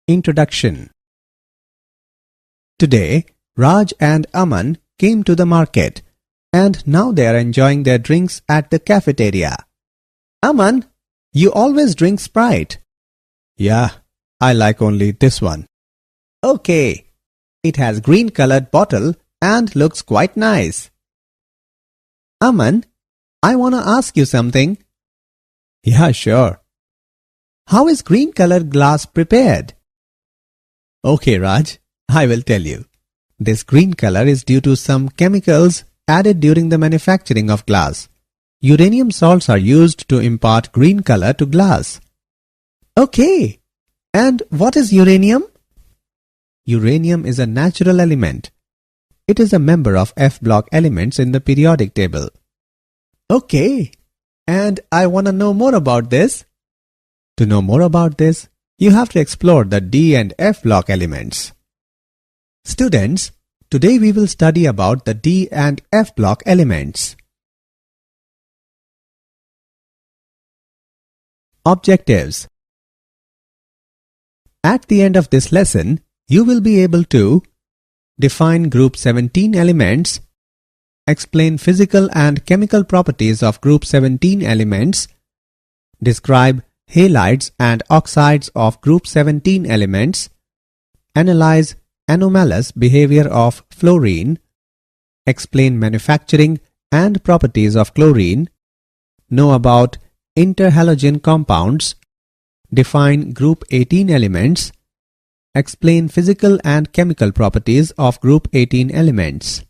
Introduction. Today, Raj and Aman came to the market and now they are enjoying their drinks at the cafeteria. Aman, you always drink Sprite. Yeah, I like only this one. Okay, it has green colored bottle and looks quite nice. Aman, I wanna ask you something. Yeah, sure. How is green colored glass prepared? Okay, Raj, I will tell you. This green color is due to some chemicals added during the manufacturing of glass. Uranium salts are used to impart green color to glass. Okay, and what is uranium? Uranium is a natural element. It is a member of F block elements in the periodic table. Okay, and I want to know more about this. To know more about this, you have to explore the D and F block elements. Students, today we will study about the D and F block elements. Objectives. At the end of this lesson, you will be able to define group 17 elements, explain physical and chemical properties of group 17 elements, describe halides and oxides of group 17 elements, analyze anomalous behavior of fluorine, explain manufacturing and properties of chlorine, know about interhalogen compounds, define group 18 elements, explain physical and chemical properties of group 18 elements.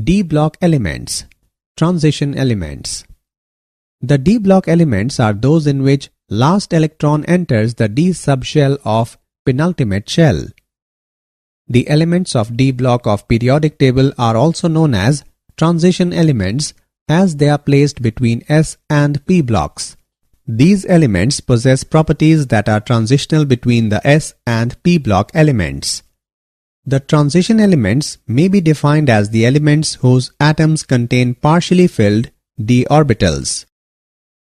D block elements, transition elements. The D block elements are those in which last electron enters the D subshell of penultimate shell. The elements of D block of periodic table are also known as transition elements as they are placed between S and P blocks. These elements possess properties that are transitional between the S and P block elements. The transition elements may be defined as the elements whose atoms contain partially filled d orbitals.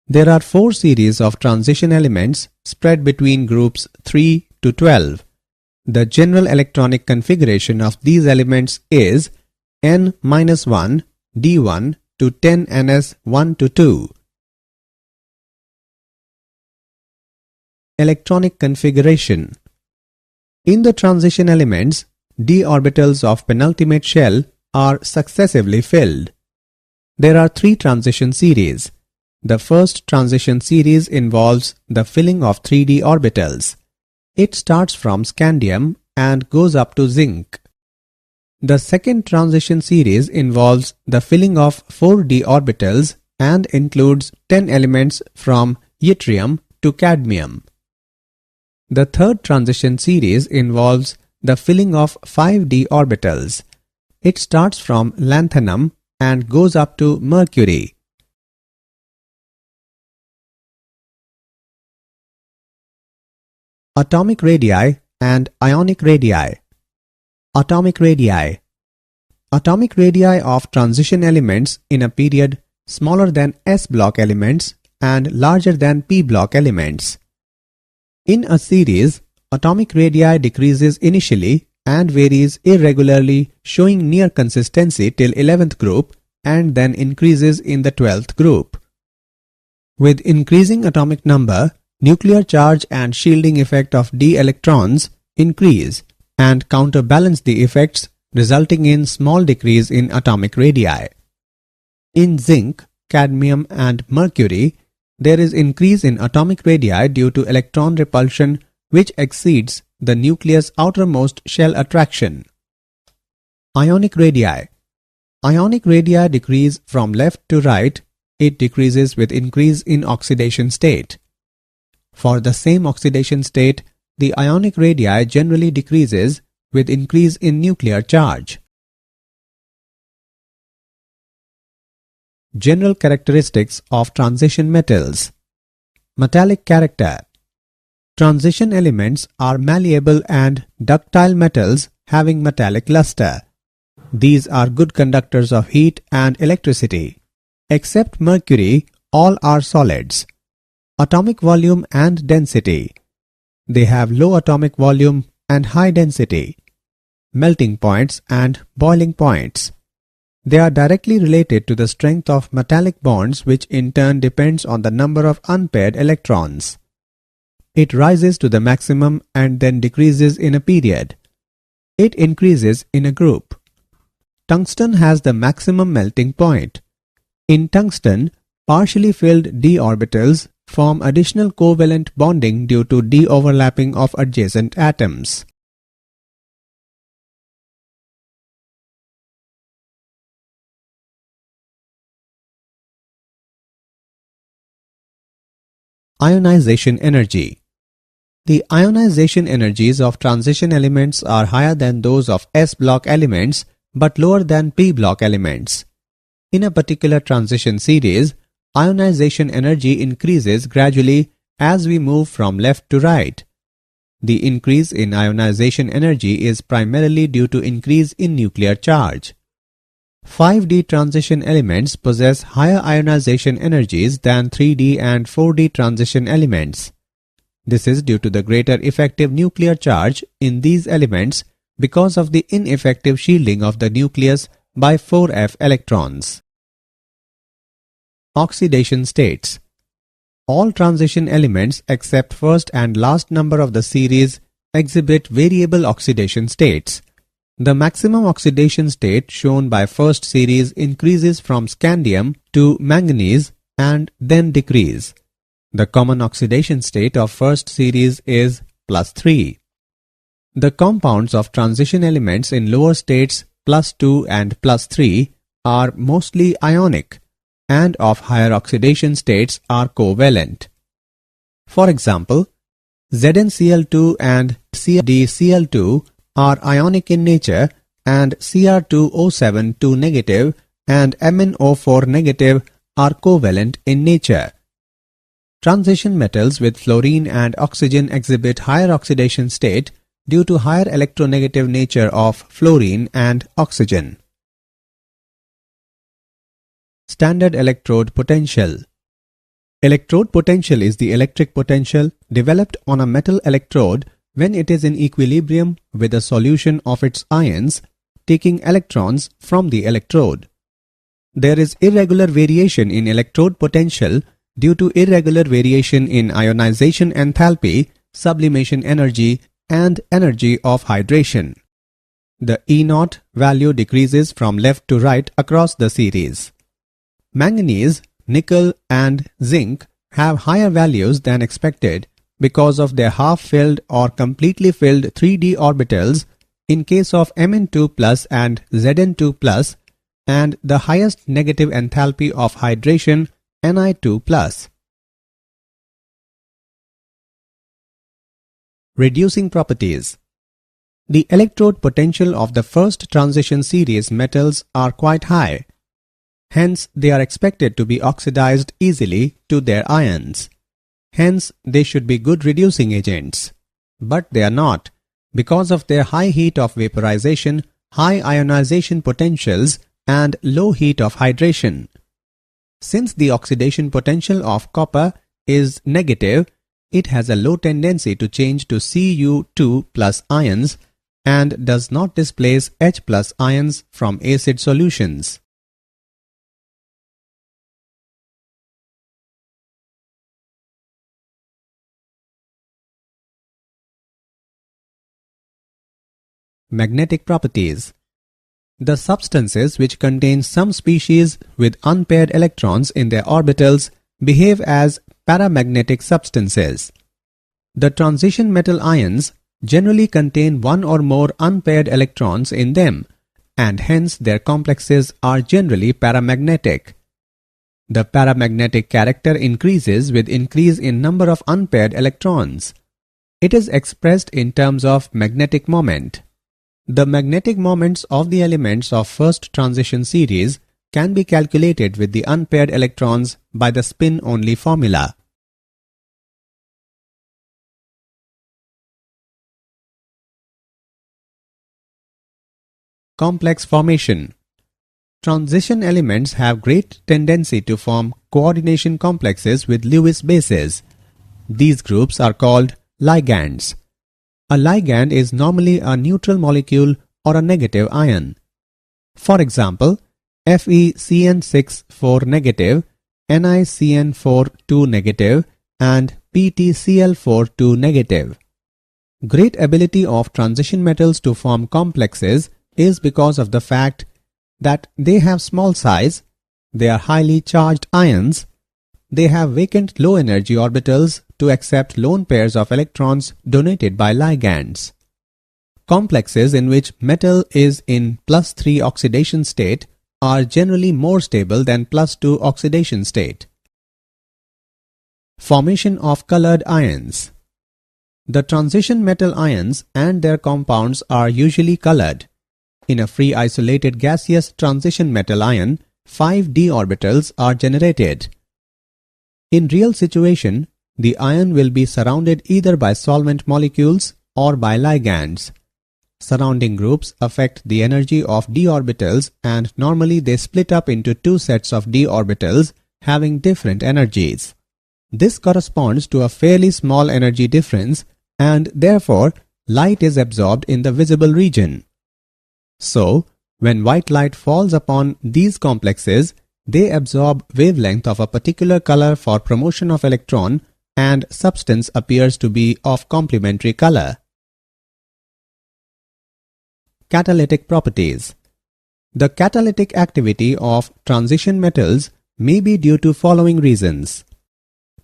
There are 4 series of transition elements spread between groups 3 to 12. The general electronic configuration of these elements is N-1 D1 to 10Ns1 to 2. Electronic configuration. In the transition elements, d orbitals of penultimate shell are successively filled. There are 3 transition series. The first transition series involves the filling of 3d orbitals. It starts from scandium and goes up to zinc. The second transition series involves the filling of 4d orbitals and includes 10 elements from yttrium to cadmium. The third transition series involves the filling of 5d orbitals. It starts from lanthanum and goes up to mercury. Atomic radii and ionic radii. Atomic radii. Atomic radii of transition elements in a period smaller than S block elements and larger than P block elements. In a series, atomic radii decreases initially and varies irregularly, showing near consistency till 11th group and then increases in the 12th group. With increasing atomic number, nuclear charge and shielding effect of d electrons increase and counterbalance the effects, resulting in small decrease in atomic radii. In zinc, cadmium and mercury, there is increase in atomic radii due to electron repulsion which exceeds the nucleus' outermost shell attraction. Ionic radii. Ionic radii decrease from left to right. It decreases with increase in oxidation state. For the same oxidation state, the ionic radii generally decreases with increase in nuclear charge. General characteristics of transition metals. Metallic character. Transition elements are malleable and ductile metals having metallic luster. These are good conductors of heat and electricity. Except mercury, all are solids. Atomic volume and density. They have low atomic volume and high density. Melting points and boiling points. They are directly related to the strength of metallic bonds, which in turn depends on the number of unpaired electrons. It rises to the maximum and then decreases in a period. It increases in a group. Tungsten has the maximum melting point. In tungsten, partially filled d orbitals form additional covalent bonding due to de-overlapping of adjacent atoms. Ionization energy. The ionization energies of transition elements are higher than those of s-block elements but lower than p-block elements. In a particular transition series, ionization energy increases gradually as we move from left to right. The increase in ionization energy is primarily due to increase in nuclear charge. 5D transition elements possess higher ionization energies than 3D and 4D transition elements. This is due to the greater effective nuclear charge in these elements because of the ineffective shielding of the nucleus by 4f electrons. Oxidation states. All transition elements except first and last number of the series exhibit variable oxidation states. The maximum oxidation state shown by first series increases from scandium to manganese and then decrease. The common oxidation state of first series is +3. The compounds of transition elements in lower states +2 and +3 are mostly ionic and of higher oxidation states are covalent. For example, ZnCl2 and CdCl2 are ionic in nature and Cr2O7 and MnO4 are covalent in nature. Transition metals with fluorine and oxygen exhibit higher oxidation state due to higher electronegative nature of fluorine and oxygen. Standard electrode potential. Electrode potential is the electric potential developed on a metal electrode when it is in equilibrium with a solution of its ions, taking electrons from the electrode. There is irregular variation in electrode potential due to irregular variation in ionization enthalpy, sublimation energy, and energy of hydration. The E0 value decreases from left to right across the series. Manganese, nickel, and zinc have higher values than expected because of their half-filled or completely filled 3d orbitals in case of Mn2+ and Zn2+, and the highest negative enthalpy of hydration Ni2+. Reducing properties. The electrode potential of the first transition series metals are quite high. Hence, they are expected to be oxidized easily to their ions. Hence, they should be good reducing agents. But they are not, because of their high heat of vaporization, high ionization potentials, and low heat of hydration. Since the oxidation potential of copper is negative, it has a low tendency to change to Cu2+ ions and does not displace H+ ions from acid solutions. Magnetic properties. The substances which contain some species with unpaired electrons in their orbitals behave as paramagnetic substances. The transition metal ions generally contain one or more unpaired electrons in them, and hence their complexes are generally paramagnetic. The paramagnetic character increases with increase in number of unpaired electrons. It is expressed in terms of magnetic moment. The magnetic moments of the elements of first transition series can be calculated with the unpaired electrons by the spin-only formula. complex formation. Transition elements have great tendency to form coordination complexes with Lewis bases. These groups are called ligands. A ligand is normally a neutral molecule or a negative ion. For example, FeCN6 4 negative, NiCN4 2 negative, and PtCl4 2 negative. Great ability of transition metals to form complexes is because of the fact that they have small size, they are highly charged ions, they have vacant low energy orbitals to accept lone pairs of electrons donated by ligands. Complexes in which metal is in +3 oxidation state are generally more stable than +2 oxidation state. Formation of colored ions. The transition metal ions and their compounds are usually colored. In a free isolated gaseous transition metal ion, 5 d orbitals are generated. In real situation, the ion will be surrounded either by solvent molecules or by ligands. Surrounding groups affect the energy of d orbitals, and normally they split up into two sets of d orbitals having different energies. This corresponds to a fairly small energy difference, and therefore light is absorbed in the visible region. So, when white light falls upon these complexes, they absorb wavelength of a particular color for promotion of electron, and substance appears to be of complementary color. Catalytic properties. The catalytic activity of transition metals may be due to following reasons.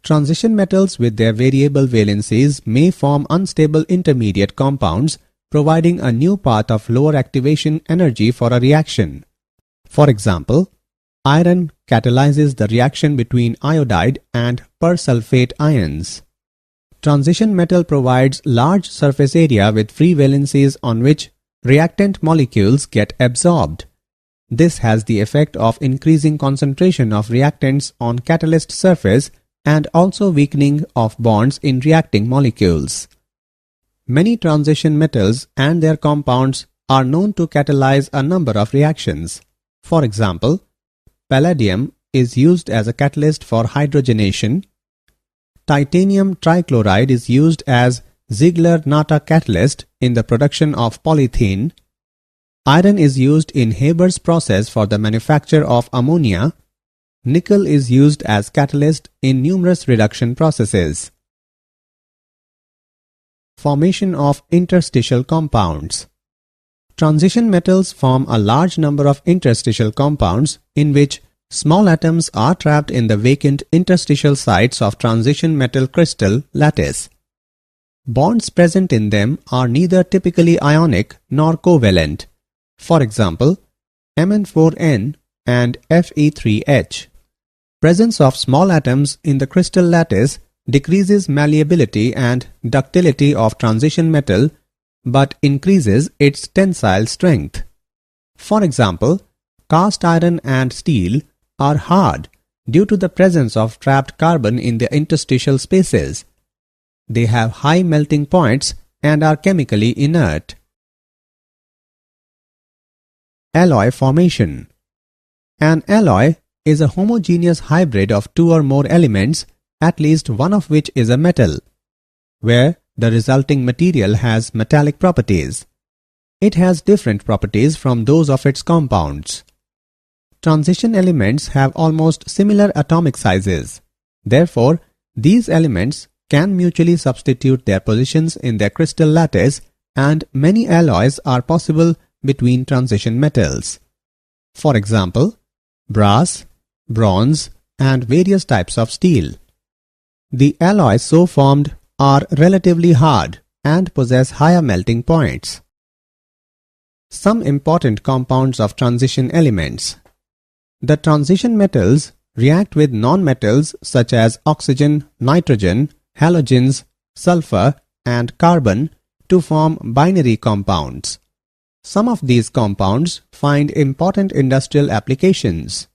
Transition metals with their variable valencies may form unstable intermediate compounds, providing a new path of lower activation energy for a reaction. For example, iron catalyzes the reaction between iodide and persulfate ions. Transition metal provides large surface area with free valencies on which reactant molecules get absorbed. This has the effect of increasing concentration of reactants on catalyst surface and also weakening of bonds in reacting molecules. Many transition metals and their compounds are known to catalyze a number of reactions. For example, palladium is used as a catalyst for hydrogenation. Titanium trichloride is used as Ziegler-Natta catalyst in the production of polythene. Iron is used in Haber's process for the manufacture of ammonia. Nickel is used as catalyst in numerous reduction processes. Formation of interstitial compounds. Transition metals form a large number of interstitial compounds in which small atoms are trapped in the vacant interstitial sites of transition metal crystal lattice. Bonds present in them are neither typically ionic nor covalent. For example, Mn4n and Fe3H. Presence of small atoms in the crystal lattice decreases malleability and ductility of transition metal but increases its tensile strength. For example, cast iron and steel are hard due to the presence of trapped carbon in the interstitial spaces. They have high melting points and are chemically inert. Alloy formation. An alloy is a homogeneous hybrid of two or more elements, at least one of which is a metal, where the resulting material has metallic properties. It has different properties from those of its compounds. Transition elements have almost similar atomic sizes. Therefore, these elements can mutually substitute their positions in their crystal lattice, and many alloys are possible between transition metals. For example, brass, bronze, and various types of steel. The alloys so formed are relatively hard and possess higher melting points. Some important compounds of transition elements. The transition metals react with nonmetals such as oxygen, nitrogen, halogens, sulfur, and carbon to form binary compounds. Some of these compounds find important industrial applications.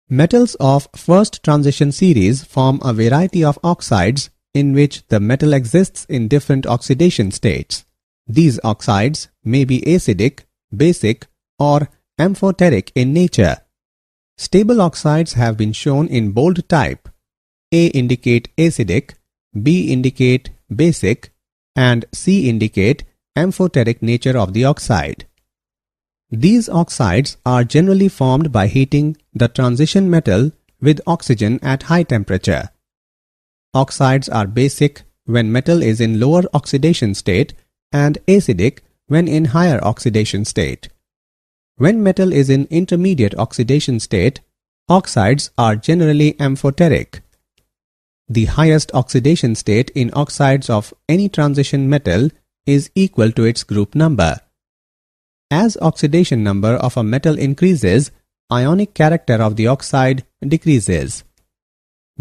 Metals of first transition series form a variety of oxides in which the metal exists in different oxidation states. These oxides may be acidic, basic, or amphoteric in nature. Stable oxides have been shown in bold type. A indicate acidic, B indicate basic, and C indicate amphoteric nature of the oxide. These oxides are generally formed by heating the transition metal with oxygen at high temperature. Oxides are basic when metal is in lower oxidation state and acidic when in higher oxidation state. When metal is in intermediate oxidation state, oxides are generally amphoteric. The highest oxidation state in oxides of any transition metal is equal to its group number. As oxidation number of a metal increases, ionic character of the oxide decreases.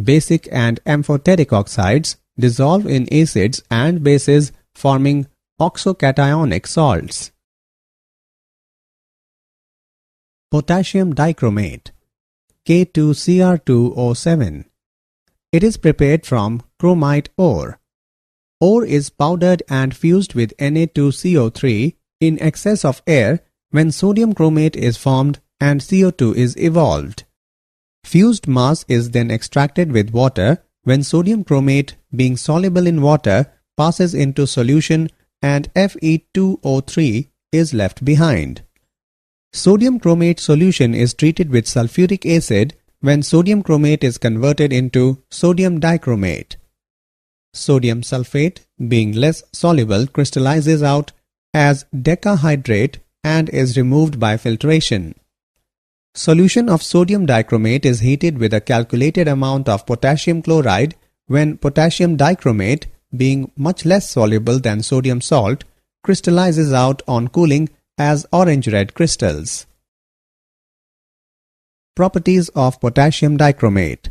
Basic and amphoteric oxides dissolve in acids and bases, forming oxocationic salts. Potassium dichromate, K2Cr2O7. It is prepared from chromite ore. Ore is powdered and fused with Na2CO3 in excess of air when sodium chromate is formed and CO2 is evolved. Fused mass is then extracted with water when sodium chromate, being soluble in water, passes into solution and Fe2O3 is left behind. Sodium chromate solution is treated with sulfuric acid when sodium chromate is converted into sodium dichromate. Sodium sulfate, being less soluble, crystallizes out as decahydrate and is removed by filtration. Solution of sodium dichromate is heated with a calculated amount of potassium chloride when potassium dichromate, being much less soluble than sodium salt, crystallizes out on cooling as orange-red crystals. Properties of potassium dichromate.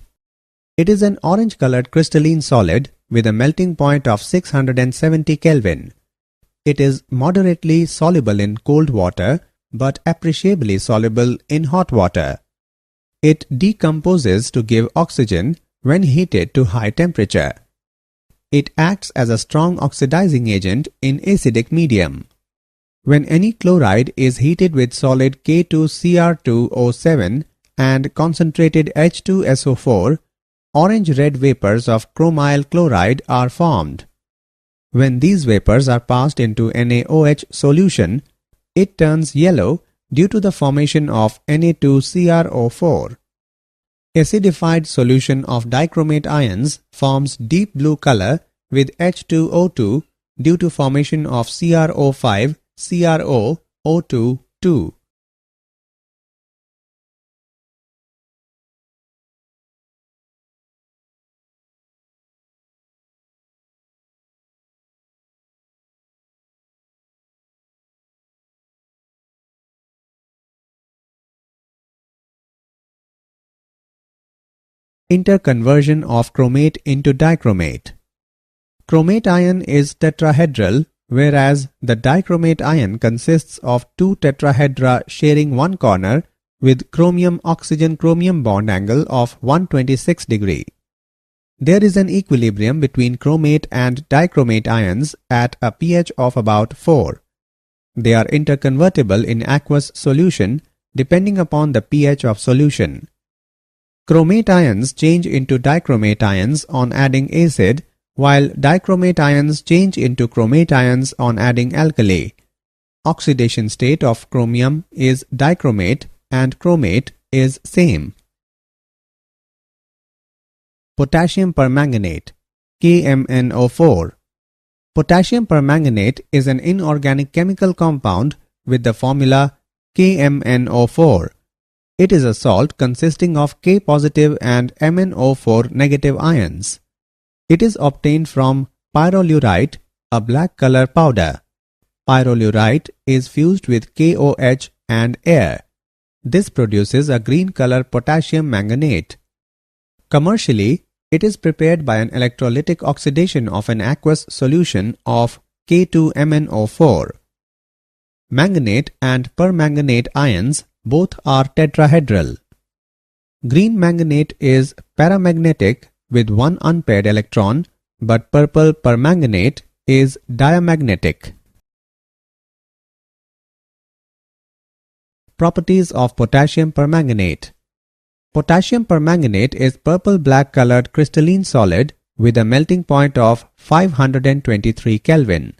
It is an orange-colored crystalline solid with a melting point of 670 Kelvin. It is moderately soluble in cold water but appreciably soluble in hot water. It decomposes to give oxygen when heated to high temperature. It acts as a strong oxidizing agent in acidic medium. When any chloride is heated with solid K2Cr2O7 and concentrated H2SO4, orange-red vapors of chromyl chloride are formed. When these vapors are passed into NaOH solution, it turns yellow due to the formation of Na2CrO4. Acidified solution of dichromate ions forms deep blue color with H2O2 due to formation of CrO5 CrOO2 2. Interconversion of chromate into dichromate. Chromate ion is tetrahedral, whereas the dichromate ion consists of two tetrahedra sharing one corner with chromium-oxygen-chromium bond angle of 126 degree. There is an equilibrium between chromate and dichromate ions at a pH of about 4. They are interconvertible in aqueous solution depending upon the pH of solution. Chromate ions change into dichromate ions on adding acid, while dichromate ions change into chromate ions on adding alkali. Oxidation state of chromium is dichromate and chromate is same. Potassium permanganate, KMnO4. Potassium permanganate is an inorganic chemical compound with the formula KMnO4. It is a salt consisting of K positive and MnO4 negative ions. It is obtained from pyrolurite, a black color powder. Pyrolurite is fused with KOH and air. This produces a green color potassium manganate. Commercially, it is prepared by an electrolytic oxidation of an aqueous solution of K2MnO4. Manganate and permanganate ions both are tetrahedral. Green manganate is paramagnetic with one unpaired electron, but purple permanganate is diamagnetic. Properties of potassium permanganate. Potassium permanganate is purple-black colored crystalline solid with a melting point of 523 Kelvin.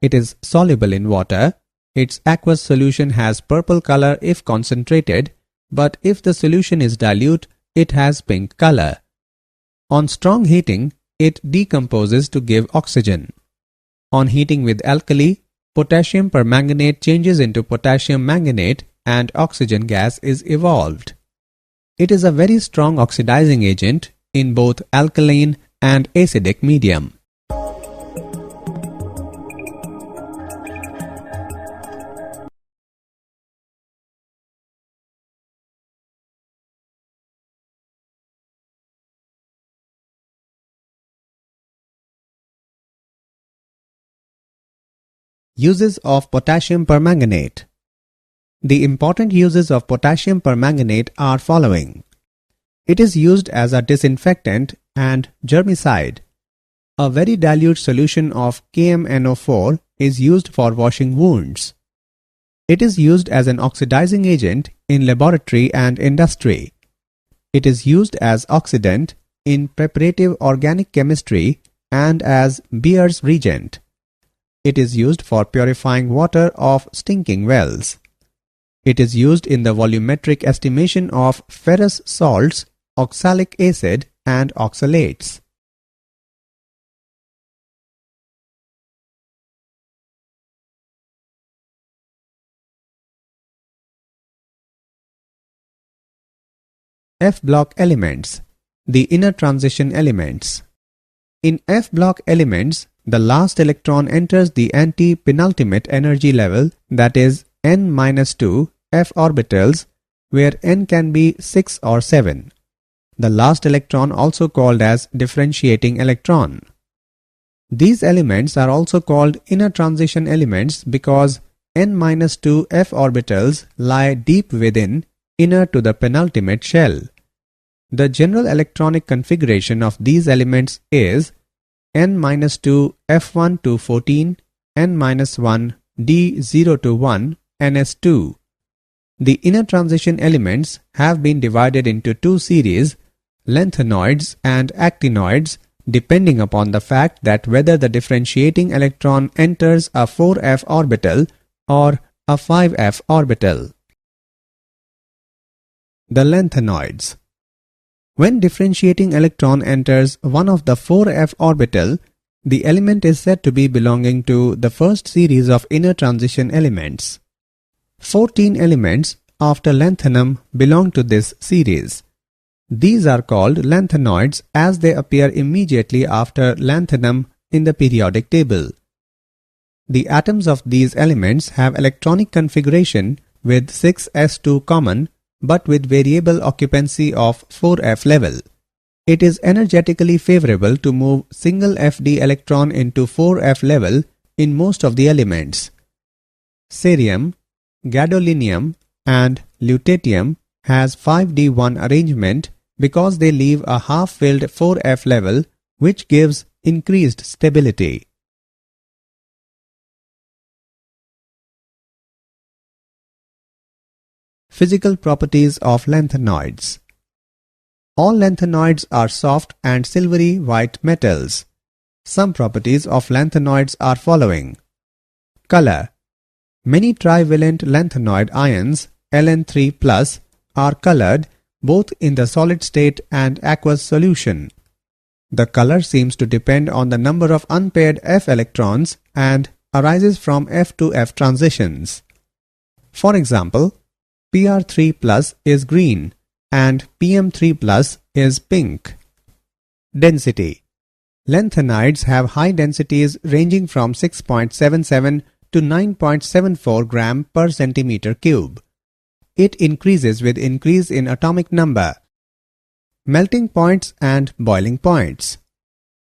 It is soluble in water. Its aqueous solution has purple color if concentrated, but if the solution is dilute, it has pink color. On strong heating, it decomposes to give oxygen. On heating with alkali, potassium permanganate changes into potassium manganate and oxygen gas is evolved. It is a very strong oxidizing agent in both alkaline and acidic medium. Uses of potassium permanganate. The important uses of potassium permanganate are following. It is used as a disinfectant and germicide. A very dilute solution of KMnO4 is used for washing wounds. It is used as an oxidizing agent in laboratory and industry. It is used as oxidant in preparative organic chemistry and as Beer's reagent. It is used for purifying water of stinking wells. It is used in the volumetric estimation of ferrous salts, oxalic acid, and oxalates. F-block elements, the inner transition elements. In F-block elements, the last electron enters the anti-penultimate energy level, that is n-2 f orbitals, where n can be 6 or 7. The last electron also called as differentiating electron. These elements are also called inner transition elements because n-2 f orbitals lie deep within, inner to the penultimate shell. The general electronic configuration of these elements is n-2 f1 to 14, n-1 d0 to 1, ns2. The inner transition elements have been divided into two series, lanthanoids and actinoids, depending upon the fact that whether the differentiating electron enters a 4f orbital or a 5f orbital. The lanthanoids. When differentiating electron enters one of the 4f orbital, the element is said to be belonging to the first series of inner transition elements. 14 elements after lanthanum belong to this series. These are called lanthanoids as they appear immediately after lanthanum in the periodic table. The atoms of these elements have electronic configuration with 6s2 common but with variable occupancy of 4f level. It is energetically favorable to move single Fd electron into 4f level in most of the elements. Cerium, gadolinium and lutetium has 5d1 arrangement because they leave a half-filled 4f level which gives increased stability. Physical properties of lanthanoids. All lanthanoids are soft and silvery white metals. Some properties of lanthanoids are following. Color. Many trivalent lanthanoid ions, Ln3+, are colored both in the solid state and aqueous solution. The color seems to depend on the number of unpaired F electrons and arises from F to F transitions. For example, Pr3+ is green and Pm3+ is pink. Density. Lanthanides have high densities ranging from 6.77 to 9.74 gram per centimeter cube. It increases with increase in atomic number. Melting points and boiling points.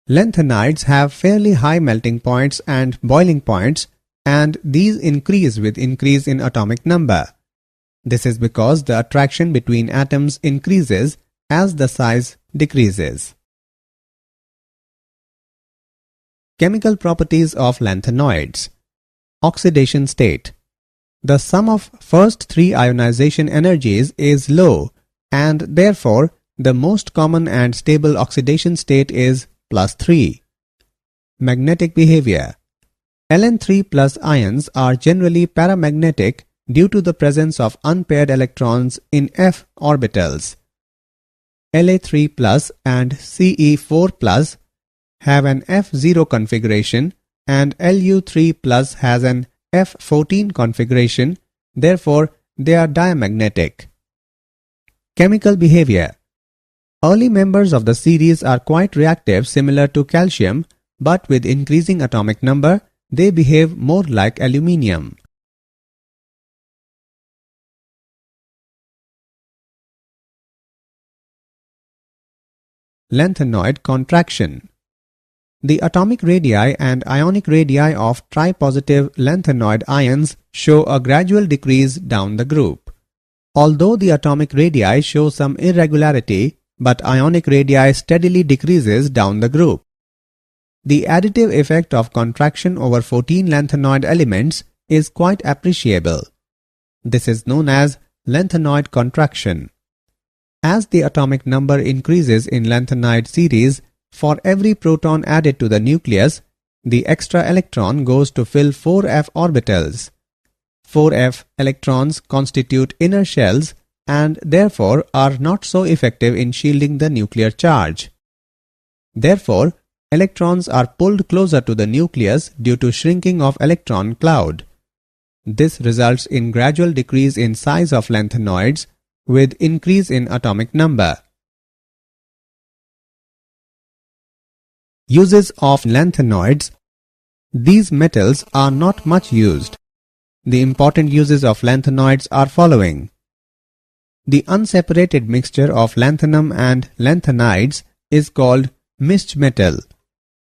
Lanthanides have fairly high melting points and boiling points, and these increase with increase in atomic number. This is because the attraction between atoms increases as the size decreases. Chemical properties of lanthanoids. Oxidation state. The sum of first three ionization energies is low, and therefore the most common and stable oxidation state is +3. Magnetic behavior. Ln3 plus ions are generally paramagnetic due to the presence of unpaired electrons in f orbitals. La3 plus and Ce4 plus have an F0 configuration and Lu3 plus has an F14 configuration, therefore they are diamagnetic. Chemical behavior. Early members of the series are quite reactive, similar to calcium, but with increasing atomic number, they behave more like aluminium. Lanthanoid contraction. The atomic radii and ionic radii of tripositive lanthanoid ions show a gradual decrease down the group. Although the atomic radii show some irregularity, but ionic radii steadily decreases down the group. The additive effect of contraction over 14 lanthanoid elements is quite appreciable. This is known as lanthanoid contraction. As the atomic number increases in lanthanoid series, for every proton added to the nucleus, the extra electron goes to fill 4f orbitals. 4f electrons constitute inner shells and therefore are not so effective in shielding the nuclear charge. Therefore, electrons are pulled closer to the nucleus due to shrinking of electron cloud. This results in gradual decrease in size of lanthanoids with increase in atomic number. Uses of lanthanoids. These metals are not much used. The important uses of lanthanoids are following. The unseparated mixture of lanthanum and lanthanides is called mixed metal.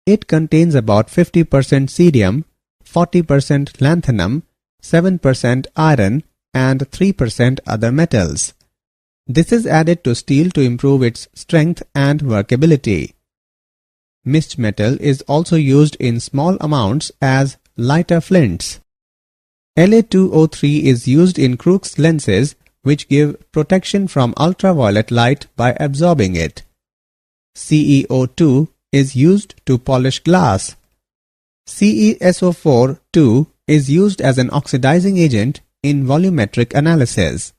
It contains about 50% cerium, 40% lanthanum, 7% iron and 3% other metals. This is added to steel to improve its strength and workability. Mixed metal is also used in small amounts as lighter flints. La2O3 is used in Crookes lenses which give protection from ultraviolet light by absorbing it. CeO2 is used to polish glass. CeSO4 is used as an oxidizing agent in volumetric analysis.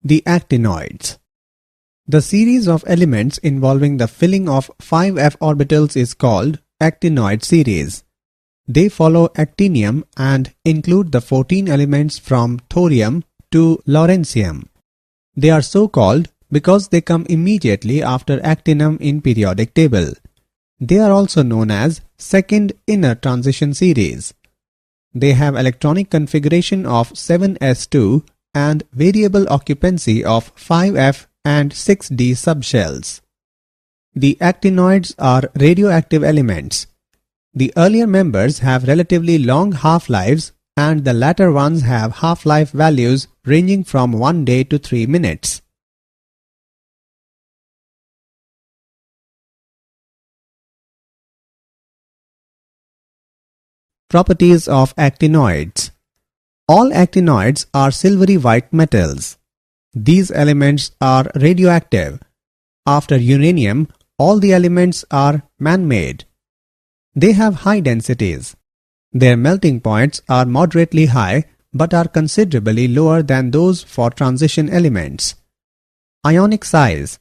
The actinoids. The series of elements involving the filling of 5f orbitals is called actinoid series. They follow actinium and include the 14 elements from thorium to lawrencium. They are so called because they come immediately after actinum in periodic table. They are also known as second inner transition series. They have electronic configuration of 7s2 and variable occupancy of 5f and 6d subshells. The actinoids are radioactive elements. The earlier members have relatively long half-lives and the latter ones have half-life values ranging from 1 day to 3 minutes. Properties of actinoids. All actinoids are silvery white metals. These elements are radioactive. After uranium, all the elements are man-made. They have high densities. Their melting points are moderately high but are considerably lower than those for transition elements. Ionic size.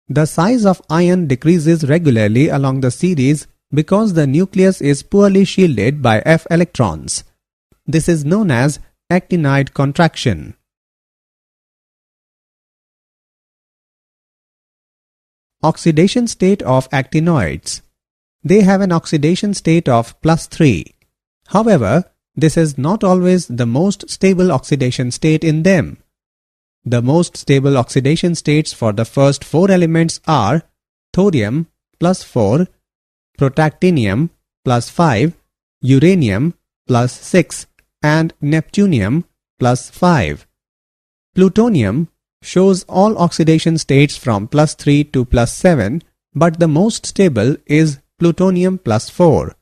The size of ion decreases regularly along the series because the nucleus is poorly shielded by f electrons. This is known as actinide contraction. Oxidation state of actinoids. They have an oxidation state of +3. However, this is not always the most stable oxidation state in them. The most stable oxidation states for the first 4 elements are thorium +4, protactinium +5, uranium +6 and neptunium +5. Plutonium shows all oxidation states from +3 to +7, but the most stable is plutonium +4.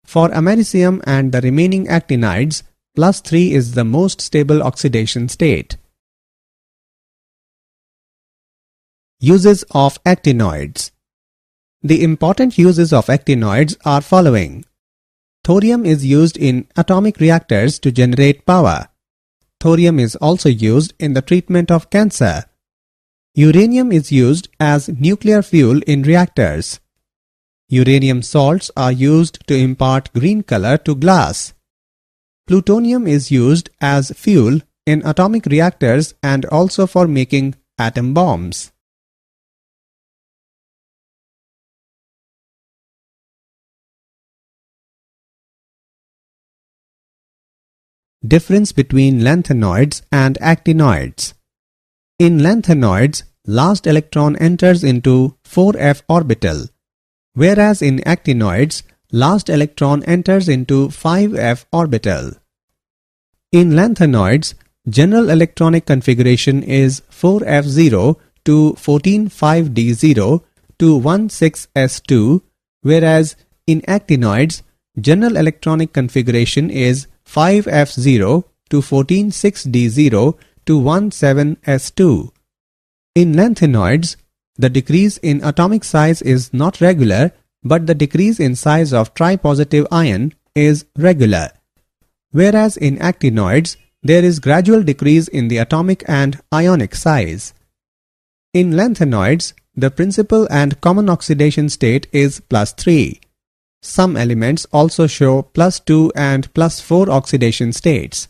For americium and the remaining actinides, +3 is the most stable oxidation state. Uses of actinoids. The important uses of actinoids are following. Thorium is used in atomic reactors to generate power. Thorium is also used in the treatment of cancer. Uranium is used as nuclear fuel in reactors. Uranium salts are used to impart green color to glass. Plutonium is used as fuel in atomic reactors and also for making atom bombs. Difference between lanthanoids and actinoids. In lanthanoids, last electron enters into 4f orbital, whereas in actinoids, last electron enters into 5f orbital. In lanthanoids, general electronic configuration is 4f0 to 14,5d0 to 16s2, whereas in actinoids, general electronic configuration is 5f0 to 14,6d0 to 17s2. In lanthanoids, the decrease in atomic size is not regular, but the decrease in size of tripositive ion is regular. Whereas in actinoids, there is gradual decrease in the atomic and ionic size. In lanthanoids, the principal and common oxidation state is +3. Some elements also show +2 and +4 oxidation states.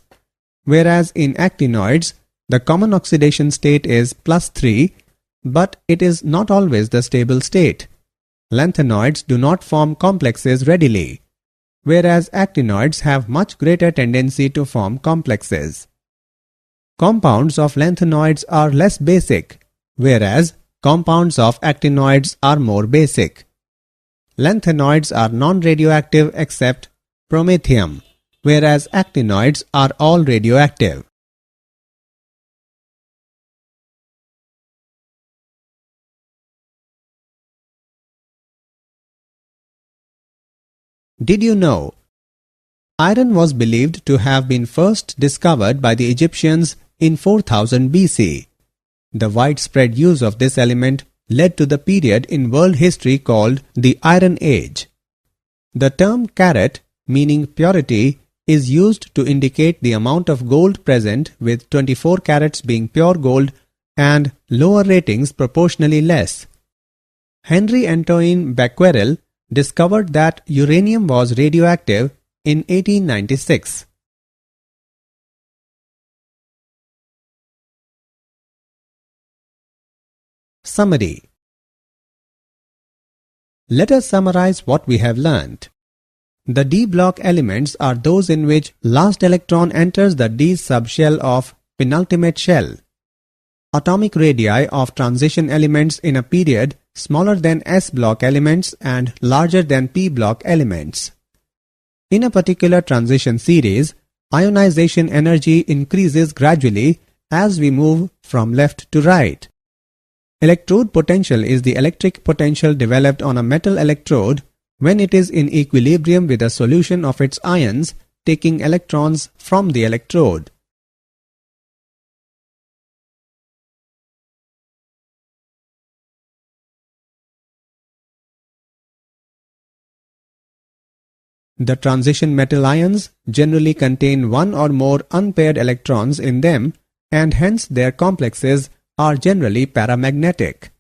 Whereas in actinoids, the common oxidation state is +3, but it is not always the stable state. Lanthanoids do not form complexes readily, whereas actinoids have much greater tendency to form complexes. Compounds of lanthanoids are less basic, whereas compounds of actinoids are more basic. Lanthanoids are non-radioactive except promethium, whereas actinoids are all radioactive. Did you know? Iron was believed to have been first discovered by the Egyptians in 4000 BC. The widespread use of this element led to the period in world history called the Iron Age. The term carat, meaning purity, is used to indicate the amount of gold present, with 24 carats being pure gold and lower ratings proportionally less. Henry Antoine Becquerel discovered that uranium was radioactive in 1896. Summary. Let us summarize what we have learnt. The d block elements are those in which last electron enters the d subshell of penultimate shell. Atomic radii of transition elements in a period smaller than s block elements and larger than p block elements. In a particular transition series, ionization energy increases gradually as we move from left to right. Electrode potential is the electric potential developed on a metal electrode when it is in equilibrium with a solution of its ions taking electrons from the electrode. The transition metal ions generally contain one or more unpaired electrons in them, and hence their complexes are generally paramagnetic.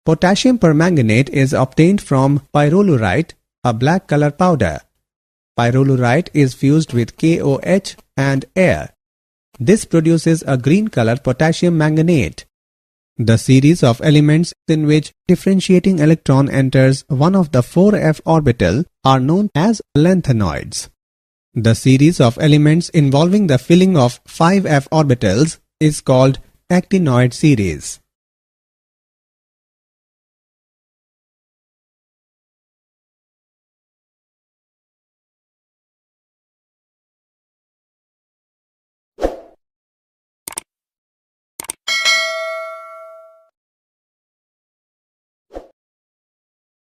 Potassium permanganate is obtained from pyrolurite, a black color powder. Pyrolurite is fused with KOH and air. This produces a green color potassium manganate. The series of elements in which differentiating electron enters one of the 4f orbital are known as lanthanoids. The series of elements involving the filling of 5f orbitals is called actinoid series.